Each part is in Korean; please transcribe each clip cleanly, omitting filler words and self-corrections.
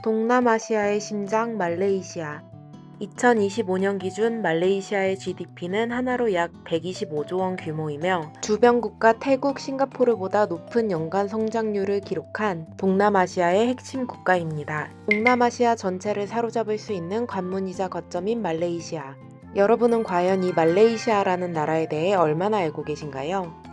동남아시아의 심장 말레이시아. 2025년 기준 말레이시아의 GDP는 하나로 약 125조 원 규모이며 주변 국가 태국, 싱가포르보다 높은 연간 성장률을 기록한 동남아시아의 핵심 국가입니다. 동남아시아 전체를 사로잡을 수 있는 관문이자 거점인 말레이시아. 여러분은 과연 이 말레이시아라는 나라에 대해 얼마나 알고 계신가요?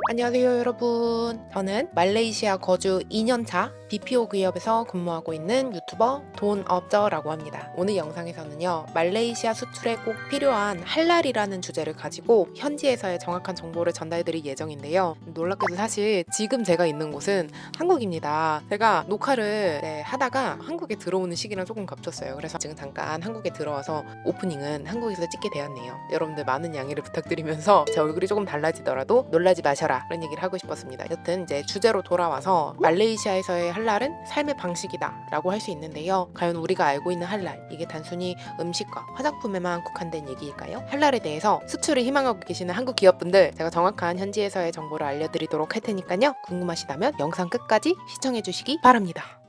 안녕하세요 여러분. 저는 말레이시아 거주 2년차 BPO 기업에서 근무하고 있는 유튜버 돈업저라고 합니다. 오늘 영상에서는요, 말레이시아 수출에 꼭 필요한 할랄이라는 주제를 가지고 현지에서의 정확한 정보를 전달드릴 예정인데요. 놀랍게도 사실 지금 제가 있는 곳은 한국입니다. 제가 녹화를 하다가 한국에 들어오는 시기랑 조금 겹쳤어요. 그래서 지금 잠깐 한국에 들어와서 오프닝은 한국에서 찍게 되었네요. 여러분들 많은 양해를 부탁드리면서 제 얼굴이 조금 달라지더라도 놀라지 마셔라, 그런 얘기를 하고 싶었습니다. 여튼 이제 주제로 돌아와서 말레이시아에서의 할랄은 삶의 방식이다 라고 할 수 있는데요. 과연 우리가 알고 있는 할랄, 이게 단순히 음식과 화장품에만 국한된 얘기일까요? 할랄에 대해서 수출을 희망하고 계시는 한국 기업분들, 제가 정확한 현지에서의 정보를 알려드리도록 할 테니까요, 궁금하시다면 영상 끝까지 시청해 주시기 바랍니다.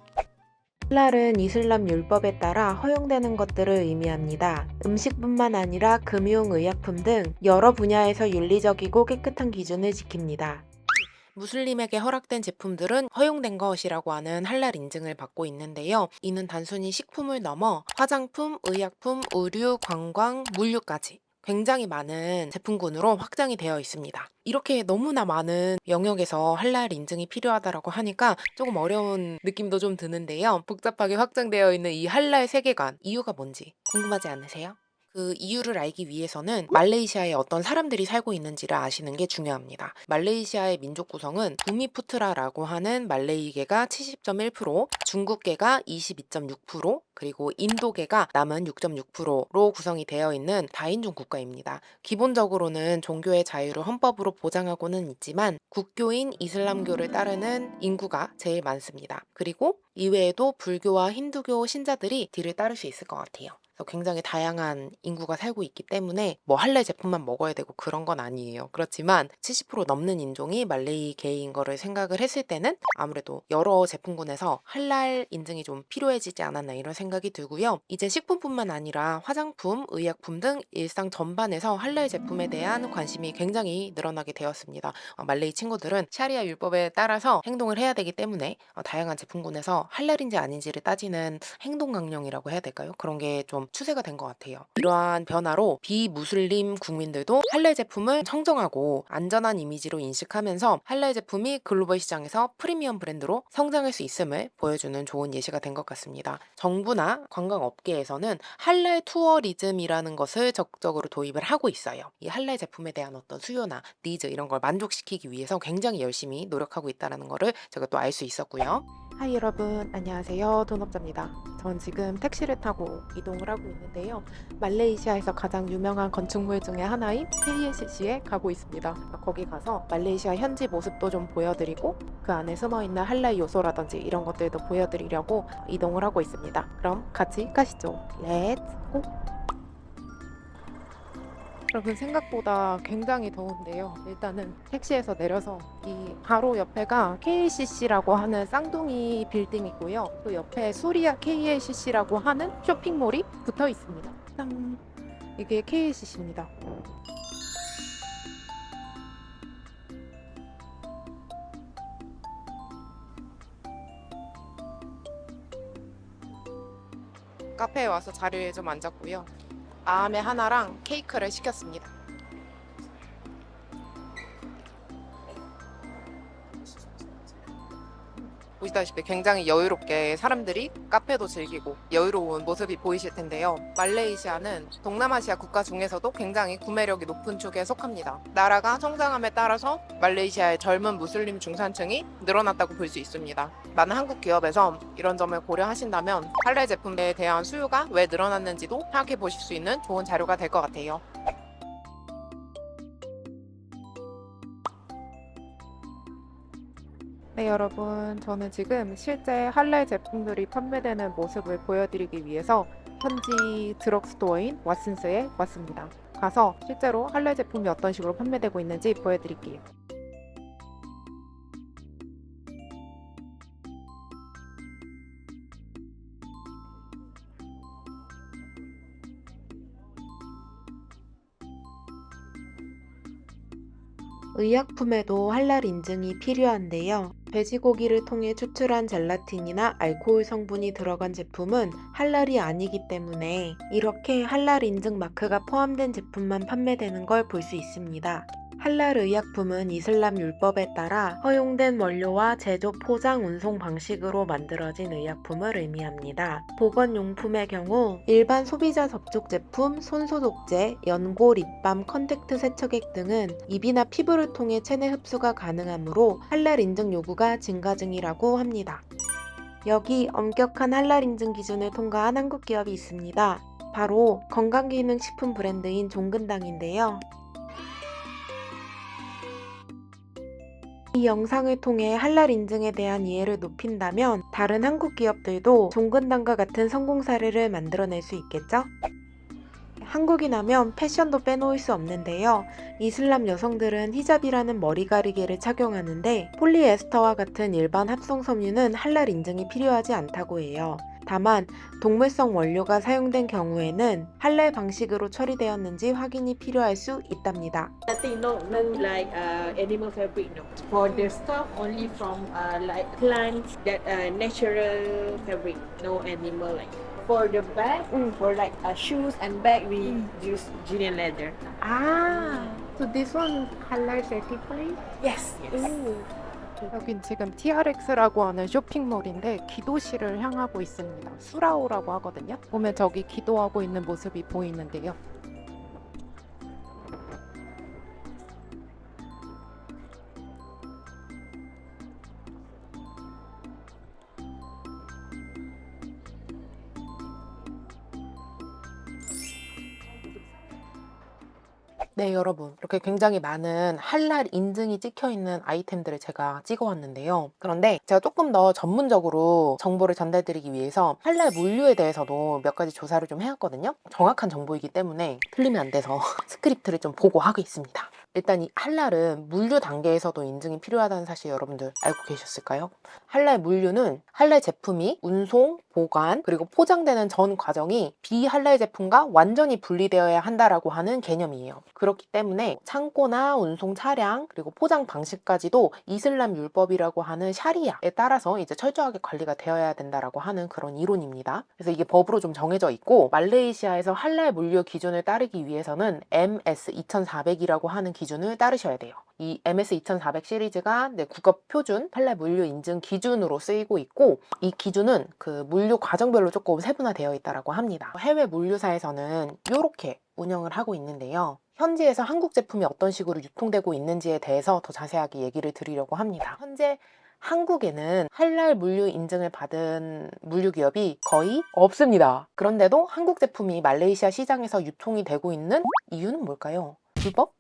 할랄은 이슬람 율법에 따라 허용되는 것들을 의미합니다. 음식뿐만 아니라 금융, 의약품 등 여러 분야에서 윤리적이고 깨끗한 기준을 지킵니다. 무슬림에게 허락된 제품들은 허용된 것이라고 하는 할랄 인증을 받고 있는데요. 이는 단순히 식품을 넘어 화장품, 의약품, 의류, 관광, 물류까지 굉장히 많은 제품군으로 확장이 되어 있습니다. 이렇게 너무나 많은 영역에서 할랄 인증이 필요하다고 하니까 조금 어려운 느낌도 좀 드는데요. 복잡하게 확장되어 있는 이 할랄 세계관, 이유가 뭔지 궁금하지 않으세요? 그 이유를 알기 위해서는 말레이시아에 어떤 사람들이 살고 있는지를 아시는 게 중요합니다. 말레이시아의 민족 구성은 부미푸트라라고 하는 말레이계가 70.1%, 중국계가 22.6%, 그리고 인도계가 남은 6.6%로 구성이 되어 있는 다인종 국가입니다. 기본적으로는 종교의 자유를 헌법으로 보장하고는 있지만 국교인 이슬람교를 따르는 인구가 제일 많습니다. 그리고 이외에도 불교와 힌두교 신자들이 뒤를 따를 수 있을 것 같아요. 그래서 굉장히 다양한 인구가 살고 있기 때문에 뭐 할랄 제품만 먹어야 되고 그런 건 아니에요. 그렇지만 70% 넘는 인종이 말레이계인 거를 생각을 했을 때는 아무래도 여러 제품군에서 할랄 인증이 좀 필요해지지 않았나, 이런 생각이 들고요. 이제 식품뿐만 아니라 화장품, 의약품 등 일상 전반에서 할랄 제품에 대한 관심이 굉장히 늘어나게 되었습니다. 말레이 친구들은 샤리아 율법에 따라서 행동을 해야 되기 때문에 다양한 제품군에서 할랄인지 아닌지를 따지는 행동 강령이라고 해야 될까요? 그런 게 좀 추세가 된 것 같아요. 이러한 변화로 비무슬림 국민들도 할랄 제품을 청정하고 안전한 이미지로 인식하면서 할랄 제품이 글로벌 시장에서 프리미엄 브랜드로 성장할 수 있음을 보여주는 좋은 예시가 된 것 같습니다. 정부나 관광업계에서는 할랄 투어리즘이라는 것을 적극적으로 도입을 하고 있어요. 이 할랄 제품에 대한 어떤 수요나 니즈, 이런 걸 만족시키기 위해서 굉장히 열심히 노력하고 있다는 거를 제가 또 알 수 있었고요. 하이 여러분, 안녕하세요. 돈업자입니다. 전 지금 택시를 타고 이동을 하고 있는데요. 말레이시아에서 가장 유명한 건축물 중에 하나인 KLCC에 가고 있습니다. 거기 가서 말레이시아 현지 모습도 좀 보여드리고 그 안에 숨어있는 할랄 요소라든지 이런 것들도 보여드리려고 이동을 하고 있습니다. 그럼 같이 가시죠. 렛츠 고! 여러분, 생각보다 굉장히 더운데요. 일단은 택시에서 내려서 이 바로 옆에가 KLCC라고 하는 쌍둥이 빌딩이고요. 그 옆에 수리아 KLCC라고 하는 쇼핑몰이 붙어 있습니다. 짠! 이게 KLCC입니다. 카페에 와서 자리에 좀 앉았고요. 아메 하나랑 케이크를 시켰습니다. 보시다시피 굉장히 여유롭게 사람들이 카페도 즐기고 여유로운 모습이 보이실 텐데요. 말레이시아는 동남아시아 국가 중에서도 굉장히 구매력이 높은 축에 속합니다. 나라가 성장함에 따라서 말레이시아의 젊은 무슬림 중산층이 늘어났다고 볼 수 있습니다. 많은 한국 기업에서 이런 점을 고려하신다면 할랄 제품에 대한 수요가 왜 늘어났는지도 파악해 보실 수 있는 좋은 자료가 될 것 같아요. 네, 여러분, 저는 지금 실제 할랄 제품들이 판매되는 모습을 보여드리기 위해서 현지 드럭스토어인 왓슨스에 왔습니다. 가서 실제로 할랄 제품이 어떤 식으로 판매되고 있는지 보여드릴게요. 의약품에도 할랄 인증이 필요한데요. 돼지고기를 통해 추출한 젤라틴이나 알코올 성분이 들어간 제품은 할랄이 아니기 때문에 이렇게 할랄 인증 마크가 포함된 제품만 판매되는 걸 볼 수 있습니다. 할랄 의약품은 이슬람 율법에 따라 허용된 원료와 제조, 포장, 운송 방식으로 만들어진 의약품을 의미합니다. 보건용품의 경우 일반 소비자 접촉 제품, 손소독제, 연고, 립밤, 컨택트 세척액 등은 입이나 피부를 통해 체내 흡수가 가능하므로 할랄 인증 요구가 증가 중이라고 합니다. 여기 엄격한 할랄 인증 기준을 통과한 한국 기업이 있습니다. 바로 건강기능식품 브랜드인 종근당인데요. 이 영상을 통해 할랄 인증에 대한 이해를 높인다면 다른 한국 기업들도 종근당과 같은 성공 사례를 만들어낼 수 있겠죠? 한국인하면 패션도 빼놓을 수 없는데요. 이슬람 여성들은 히잡이라는 머리 가리개를 착용하는데 폴리에스터와 같은 일반 합성 섬유는 할랄 인증이 필요하지 않다고 해요. 다만 동물성 원료가 사용된 경우에는 할랄 방식으로 처리되었는지 확인이 필요할 수 있답니다. Nothing, no like animal fabric, no. For the stuff, only from like plants that natural fabric, no animal like. For the bag, for like shoes and bag, we use Gillian leather. So this one halal certified? Yes. Yes. 여긴 지금 TRX라고 하는 쇼핑몰인데 기도실을 향하고 있습니다. 수라오라고 하거든요. 보면 저기 기도하고 있는 모습이 보이는데요. 네, 여러분. 이렇게 굉장히 많은 할랄 인증이 찍혀 있는 아이템들을 제가 찍어 왔는데요. 그런데 제가 조금 더 전문적으로 정보를 전달드리기 위해서 할랄 물류에 대해서도 몇 가지 조사를 좀 해왔거든요. 정확한 정보이기 때문에 틀리면 안 돼서 스크립트를 좀 보고 하겠습니다. 일단 이 할랄은 물류 단계에서도 인증이 필요하다는 사실 여러분들 알고 계셨을까요? 할랄 물류는 할랄 제품이 운송, 보관, 그리고 포장되는 전 과정이 비할랄 제품과 완전히 분리되어야 한다라고 하는 개념이에요. 그렇기 때문에 창고나 운송 차량, 그리고 포장 방식까지도 이슬람 율법이라고 하는 샤리아에 따라서 이제 철저하게 관리가 되어야 된다라고 하는 그런 이론입니다. 그래서 이게 법으로 좀 정해져 있고, 말레이시아에서 할랄 물류 기준을 따르기 위해서는 MS 2400이라고 하는 기준을 따르셔야 돼요. 이 MS 2400 시리즈가 국가 표준 할랄 물류 인증 기준으로 쓰이고 있고, 이 기준은 그 물류 과정별로 조금 세분화되어 있다고 합니다. 해외 물류사에서는 이렇게 운영을 하고 있는데요. 현지에서 한국 제품이 어떤 식으로 유통되고 있는지에 대해서 더 자세하게 얘기를 드리려고 합니다. 현재 한국에는 할랄 물류 인증을 받은 물류 기업이 거의 없습니다. 그런데도 한국 제품이 말레이시아 시장에서 유통이 되고 있는 이유는 뭘까요? 불법?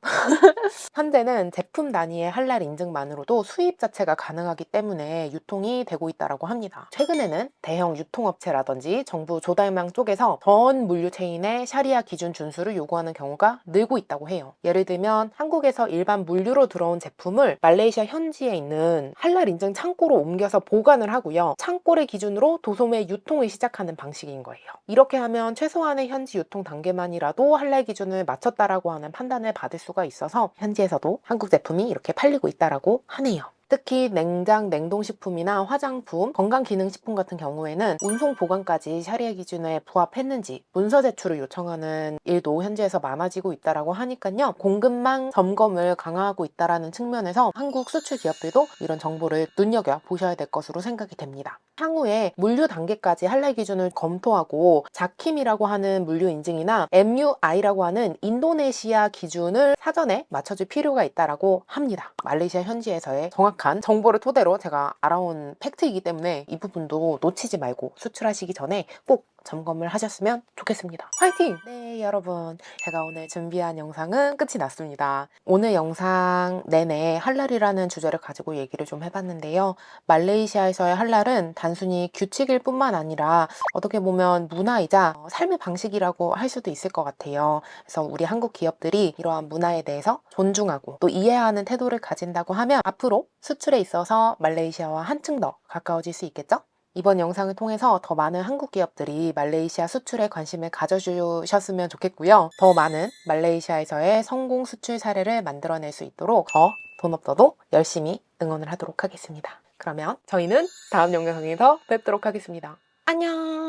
현재는 제품 단위의 할랄 인증만으로도 수입 자체가 가능하기 때문에 유통이 되고 있다고 합니다. 최근에는 대형 유통업체라든지 정부 조달망 쪽에서 전 물류 체인의 샤리아 기준 준수를 요구하는 경우가 늘고 있다고 해요. 예를 들면 한국에서 일반 물류로 들어온 제품을 말레이시아 현지에 있는 할랄 인증 창고로 옮겨서 보관을 하고요. 창고를 기준으로 도소매 유통을 시작하는 방식인 거예요. 이렇게 하면 최소한의 현지 유통 단계만이라도 할랄 기준을 맞췄다라고 하는 판단을 받을 수가 있어서 현지에서도 한국 제품이 이렇게 팔리고 있다라고 하네요. 특히 냉장, 냉동식품이나 화장품, 건강기능식품 같은 경우에는 운송 보관까지 샤리아 기준에 부합했는지 문서 제출을 요청하는 일도 현지에서 많아지고 있다고 하니까요. 공급망 점검을 강화하고 있다는 측면에서 한국 수출 기업들도 이런 정보를 눈여겨보셔야 될 것으로 생각이 됩니다. 향후에 물류 단계까지 할랄 기준을 검토하고 자킴이라고 하는 물류 인증이나 MUI라고 하는 인도네시아 기준을 사전에 맞춰줄 필요가 있다고 합니다. 말레이시아 현지에서의 정확한 정보를 토대로 제가 알아온 팩트이기 때문에 이 부분도 놓치지 말고 수출하시기 전에 꼭 점검을 하셨으면 좋겠습니다. 화이팅! 네, 여러분, 제가 오늘 준비한 영상은 끝이 났습니다. 오늘 영상 내내 할랄이라는 주제를 가지고 얘기를 좀 해봤는데요. 말레이시아에서의 할랄은 단순히 규칙일 뿐만 아니라 어떻게 보면 문화이자 삶의 방식이라고 할 수도 있을 것 같아요. 그래서 우리 한국 기업들이 이러한 문화에 대해서 존중하고 또 이해하는 태도를 가진다고 하면 앞으로 수출에 있어서 말레이시아와 한층 더 가까워질 수 있겠죠? 이번 영상을 통해서 더 많은 한국 기업들이 말레이시아 수출에 관심을 가져주셨으면 좋겠고요. 더 많은 말레이시아에서의 성공 수출 사례를 만들어낼 수 있도록 더 돈 없어도 열심히 응원을 하도록 하겠습니다. 그러면 저희는 다음 영상에서 뵙도록 하겠습니다. 안녕!